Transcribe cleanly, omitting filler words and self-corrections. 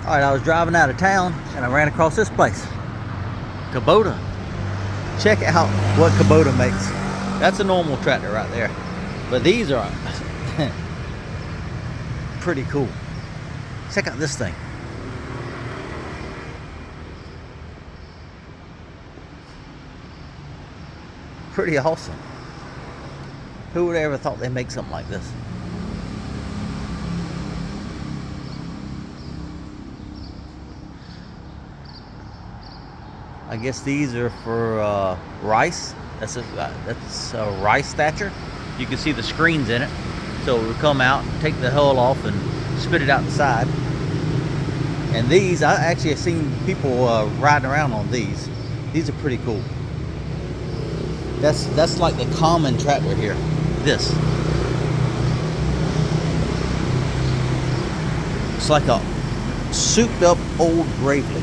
Alright, I was driving out of town and I ran across this place. Kubota. Check out what Kubota makes. That's a normal tractor right there. But these are pretty cool. Check out this thing. Pretty awesome. Who would have ever thought they'd make something like this? I guess these are for rice. That's a rice thatcher. You can see the screens in it. So it will come out, take the hull off, and spit it out the side. And these, I actually have seen people riding around on these. These are pretty cool. That's like the common tractor here. This. It's like a souped up old Gravely.